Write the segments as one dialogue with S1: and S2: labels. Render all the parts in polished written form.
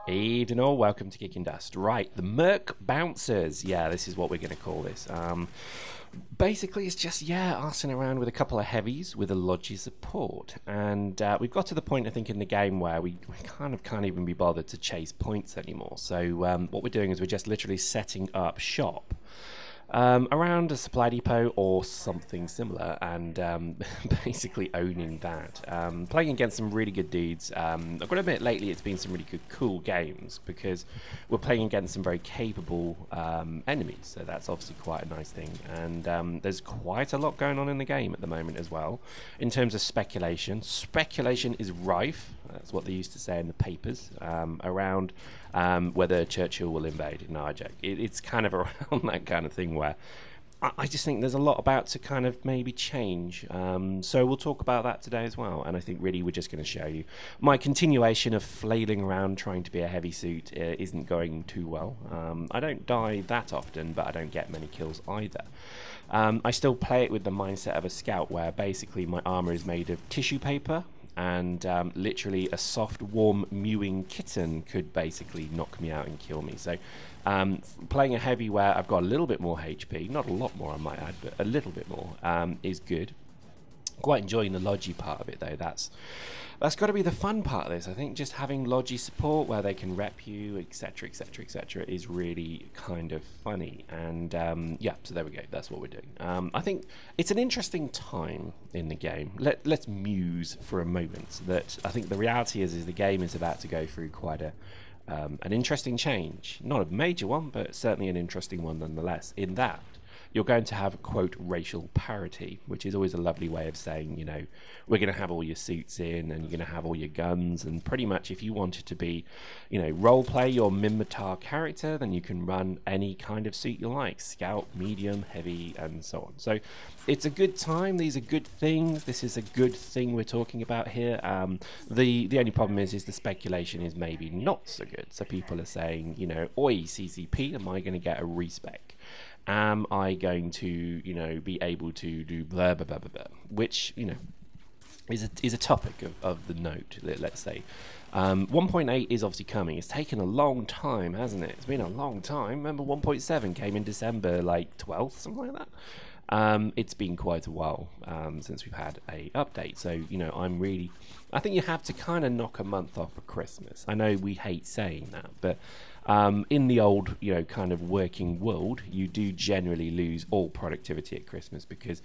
S1: Evening all, welcome to Kicking Dust. Right, the MERC bouncers. Yeah, this is what we're going to call this. Basically, it's just, arsing around with a couple of heavies with a Logi support. And we've got to the point, I think, in the game where we kind of can't even be bothered to chase points anymore. So what we're doing is we're just literally setting up shop around a supply depot or something similar, and basically owning that. Playing against some really good dudes. I've got to admit, lately it's been some really good, cool games because we're playing against some very capable enemies, so that's obviously quite a nice thing. And there's quite a lot going on in the game at the moment as well, in terms of speculation. Speculation is rife, that's what they used to say in the papers, around whether Churchill will invade. No, I joke. It's kind of around that kind of thing where I just think there's a lot about to kind of maybe change. So we'll talk about that today as well. And I think really we're just going to show you my continuation of flailing around trying to be a heavy suit isn't going too well. I don't die that often, but I don't get many kills either. I still play it with the mindset of a scout where basically my armor is made of tissue paper, and literally a soft, warm, mewing kitten could basically knock me out and kill me. So playing a heavy where I've got a little bit more HP, not a lot more I might add, but a little bit more, is good. Quite enjoying the Logi part of it though. That's got to be the fun part of this. I think just having Logi support where they can rep you, etc, etc, etc, is really kind of funny. And yeah, so there we go, that's what we're doing. I think it's an interesting time in the game. Let's muse for a moment that I think the reality is the game is about to go through quite an interesting change. Not a major one, but certainly an interesting one nonetheless, in that you're going to have, quote, racial parity, which is always a lovely way of saying, you know, we're going to have all your suits in and you're going to have all your guns, and pretty much if you wanted to be, you know, role play your Minmatar character, then you can run any kind of suit you like, scout, medium, heavy, and so on. So it's a good time. These are good things. This is a good thing we're talking about here. The only problem is the speculation is maybe not so good. So people are saying, you know, oi, CCP, am I going to get a respec? Am I going to, you know, be able to do blah, blah, blah, blah, blah, which, you know, is a topic of the note, let's say. 1.8 is obviously coming. It's taken a long time, hasn't it? It's been a long time. Remember 1.7 came in December, like 12th, something like that. It's been quite a while since we've had a update. So, you know, I think you have to kind of knock a month off for Christmas. I know we hate saying that, but in the old, you know, kind of working world, you do generally lose all productivity at Christmas because,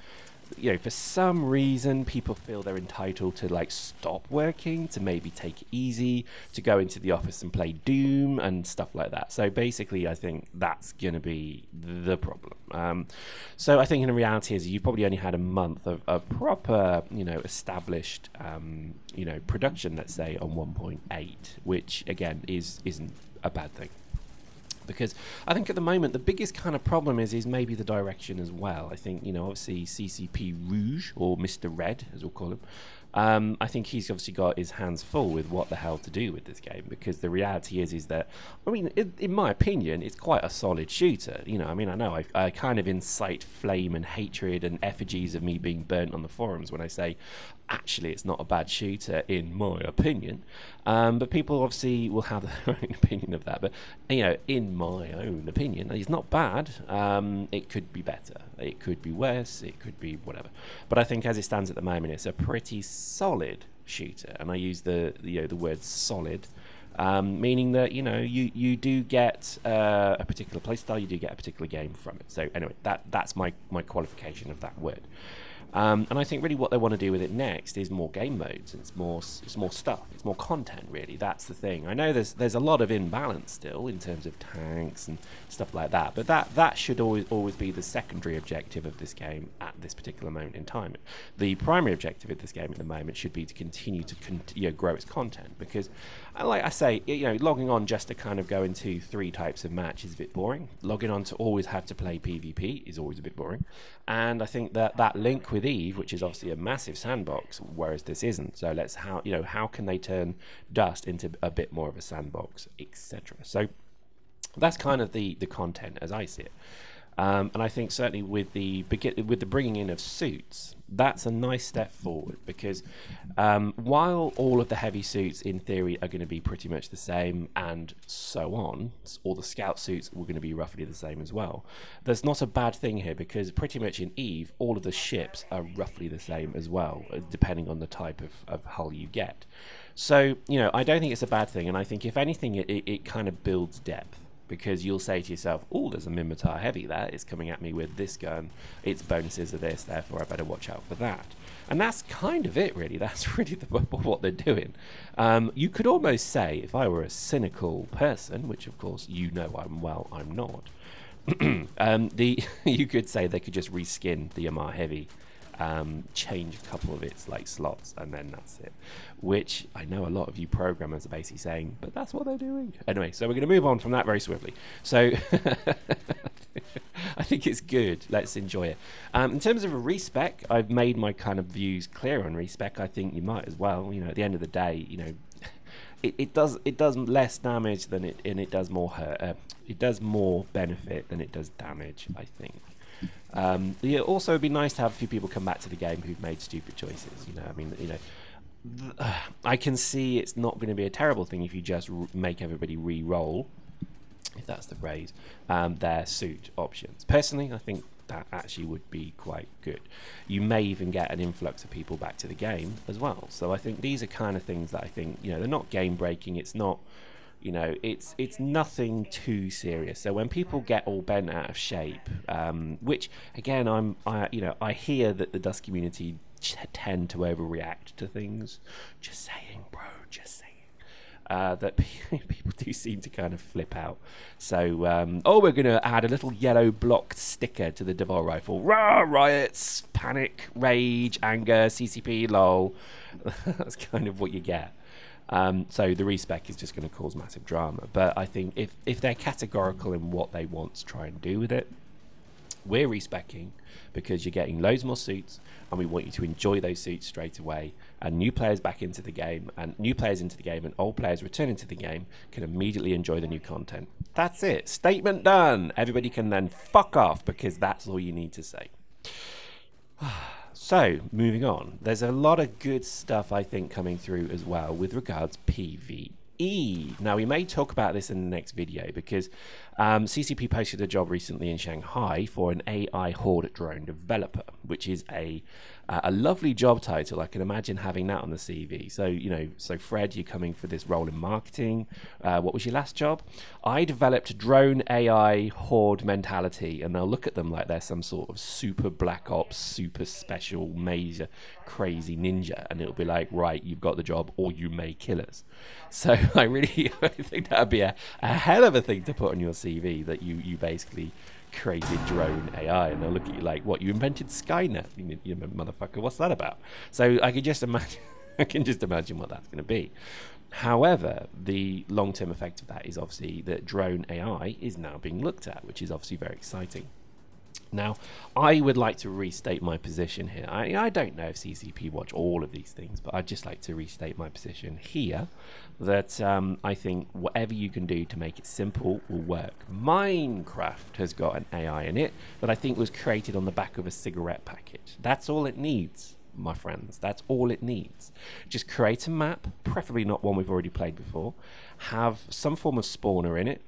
S1: you know, for some reason people feel they're entitled to like stop working, to maybe take it easy, to go into the office and play Doom and stuff like that. So basically I think that's going to be the problem. So I think in reality is you probably only had a month of proper, you know, established, you know, production, let's say, on 1.8, which again isn't a bad thing. Because I think at the moment the biggest kind of problem is maybe the direction as well. I think, you know, obviously CCP Rouge, or Mr. Red as we'll call him, I think he's obviously got his hands full with what the hell to do with this game, because the reality is that, I mean, in my opinion, it's quite a solid shooter. You know, I mean, I know I kind of incite flame and hatred and effigies of me being burnt on the forums when I say, actually, it's not a bad shooter, in my opinion. But people obviously will have their own opinion of that. But, you know, in my own opinion, it's not bad. It could be better. It could be worse. It could be whatever. But I think as it stands at the moment, it's a pretty solid shooter. And I use the word solid, meaning that, you know, you do get a particular playstyle, you do get a particular game from it. So anyway, that's my qualification of that word. And I think really what they want to do with it next is more game modes. It's more stuff. It's more content, really. That's the thing. I know there's a lot of imbalance still in terms of tanks and stuff like that, but that should always be the secondary objective of this game at this particular moment in time. The primary objective of this game at the moment should be to continue to grow its content, because, like I say, you know, logging on just to kind of go into 3 types of match is a bit boring. Logging on to always have to play PvP is always a bit boring. And I think that link with Eve, which is obviously a massive sandbox, whereas this isn't. So how can they turn Dust into a bit more of a sandbox, etc. So that's kind of the content as I see it. And I think certainly with the bringing in of suits, that's a nice step forward, because while all of the heavy suits in theory are going to be pretty much the same and so on, all the scout suits were going to be roughly the same as well. There's not a bad thing here, because pretty much in EVE all of the ships are roughly the same as well, depending on the type of hull you get. So, you know, I don't think it's a bad thing, and I think if anything it kind of builds depth. Because you'll say to yourself, oh, there's a Minmatar heavy there, it's coming at me with this gun, its bonuses are this, therefore I better watch out for that. And that's kind of it, really. That's really what they're doing. You could almost say, if I were a cynical person, which of course you know I'm not, you could say they could just reskin the Amarr heavy, change a couple of its like slots, and then that's it. Which I know a lot of you programmers are basically saying, but that's what they're doing. Anyway, so we're going to move on from that very swiftly. So I think it's good. Let's enjoy it. In terms of a respec, I've made my kind of views clear on respec. I think you might as well. You know, at the end of the day, you know, it does less damage than it does more hurt. It does more benefit than it does damage, I think. Yeah, also it'd be nice to have a few people come back to the game who've made stupid choices. You know, I mean, you know, I can see it's not going to be a terrible thing if you just make everybody re-roll, if that's the phrase, their suit options. Personally, I think that actually would be quite good. You may even get an influx of people back to the game as well. So I think these are kind of things that I think, you know, they're not game breaking. It's not, you know, it's nothing too serious. So when people get all bent out of shape, which again, I hear that the Dust community tend to overreact to things. Just saying, bro, just saying. That people do seem to kind of flip out. So, we're going to add a little yellow blocked sticker to the Devil rifle. Rah, riots, panic, rage, anger, CCP, lol. That's kind of what you get. So the respec is just going to cause massive drama. But I think if they're categorical in what they want to try and do with it, we're respecing because you're getting loads more suits, and we want you to enjoy those suits straight away, and new players back into the game, and new players into the game, and old players returning to the game can immediately enjoy the new content. That's it. Statement done. Everybody can then fuck off, because that's all you need to say. So, moving on. There's a lot of good stuff, I think, coming through as well with regards PvE. Now, we may talk about this in the next video, because CCP posted a job recently in Shanghai for an AI horde drone developer, which is a lovely job title. I can imagine having that on the CV. So, you know, so Fred, you're coming for this role in marketing. What was your last job? I developed drone AI horde mentality, and they'll look at them like they're some sort of super black ops, super special, major, crazy ninja, and it'll be like, right, you've got the job, or you may kill us. So I think that would be a hell of a thing to put on your CV, that you basically created drone AI, and they'll look at you like, what, you invented Skynet, you motherfucker, what's that about? So I can just imagine what that's going to be. However, the long-term effect of that is obviously that drone AI is now being looked at, which is obviously very exciting. Now, I would like to restate my position here. I don't know if CCP watch all of these things, but I'd just like to restate my position here, that I think whatever you can do to make it simple will work. Minecraft has got an AI in it that I think was created on the back of a cigarette packet. That's all it needs, my friends. That's all it needs. Just create a map, preferably not one we've already played before, have some form of spawner in it,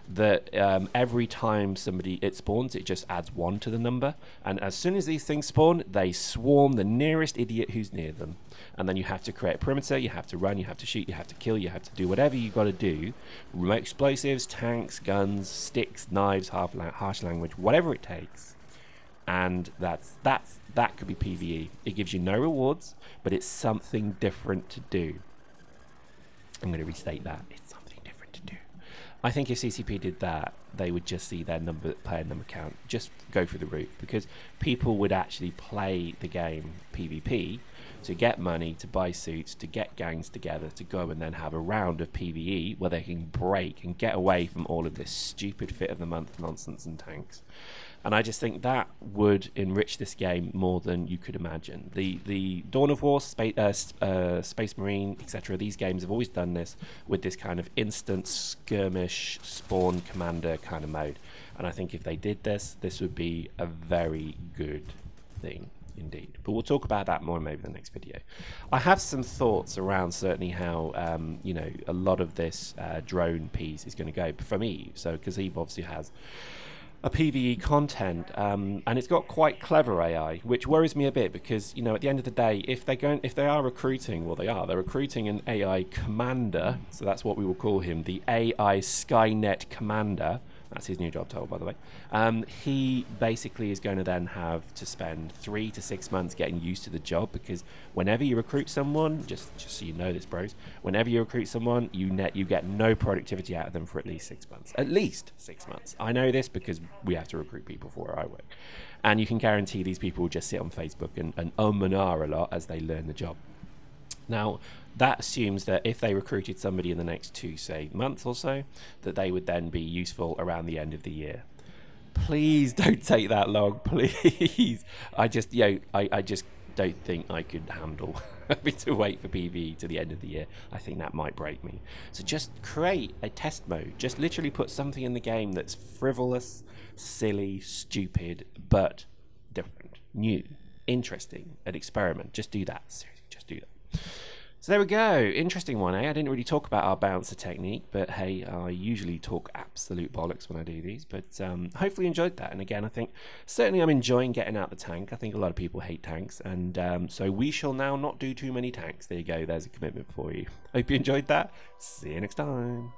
S1: that every time it spawns, it just adds 1 to the number, and as soon as these things spawn, they swarm the nearest idiot who's near them, and then you have to create a perimeter, you have to run, you have to shoot, you have to kill, you have to do whatever you've got to do, remote explosives, tanks, guns, sticks, knives, harsh language, whatever it takes. And that could be PvE. It gives you no rewards, but it's something different to do. I'm going to restate that. It's something different to do. I think if CCP did that, they would just see their player number count just go through the roof, because people would actually play the game PvP to get money, to buy suits, to get gangs together, to go and then have a round of PvE where they can break and get away from all of this stupid fit of the month nonsense and tanks. And I just think that would enrich this game more than you could imagine. The Dawn of War, Space Marine, etc. These games have always done this with this kind of instant skirmish spawn commander kind of mode. And I think if they did this, this would be a very good thing indeed. But we'll talk about that more in maybe the next video. I have some thoughts around certainly how you know, a lot of this drone piece is going to go from Eve. So because Eve obviously has a PvE content, and it's got quite clever AI, which worries me a bit because, you know, at the end of the day, if they are recruiting, well, they're recruiting an AI commander, so that's what we will call him, the AI Skynet commander. That's his new job title, by the way. He basically is going to then have to spend 3 to 6 months getting used to the job, because whenever you recruit someone, just so you know this, bros, whenever you recruit someone, you get no productivity out of them for at least 6 months. At least 6 months. I know this because we have to recruit people for where I work. And you can guarantee these people will just sit on Facebook and and a lot as they learn the job. Now, that assumes that if they recruited somebody in the next 2, say, months or so, that they would then be useful around the end of the year. Please don't take that long, please. I just don't think I could handle having to wait for PvE to the end of the year. I think that might break me. So just create a test mode. Just literally put something in the game that's frivolous, silly, stupid, but different, new, interesting, an experiment. Just do that. Seriously, just do that. So there we go. Interesting one, eh? I didn't really talk about our bouncer technique, but hey, I usually talk absolute bollocks when I do these. But hopefully you enjoyed that. And again, I think certainly I'm enjoying getting out the tank. I think a lot of people hate tanks. And so we shall now not do too many tanks. There you go. There's a commitment for you. Hope you enjoyed that. See you next time.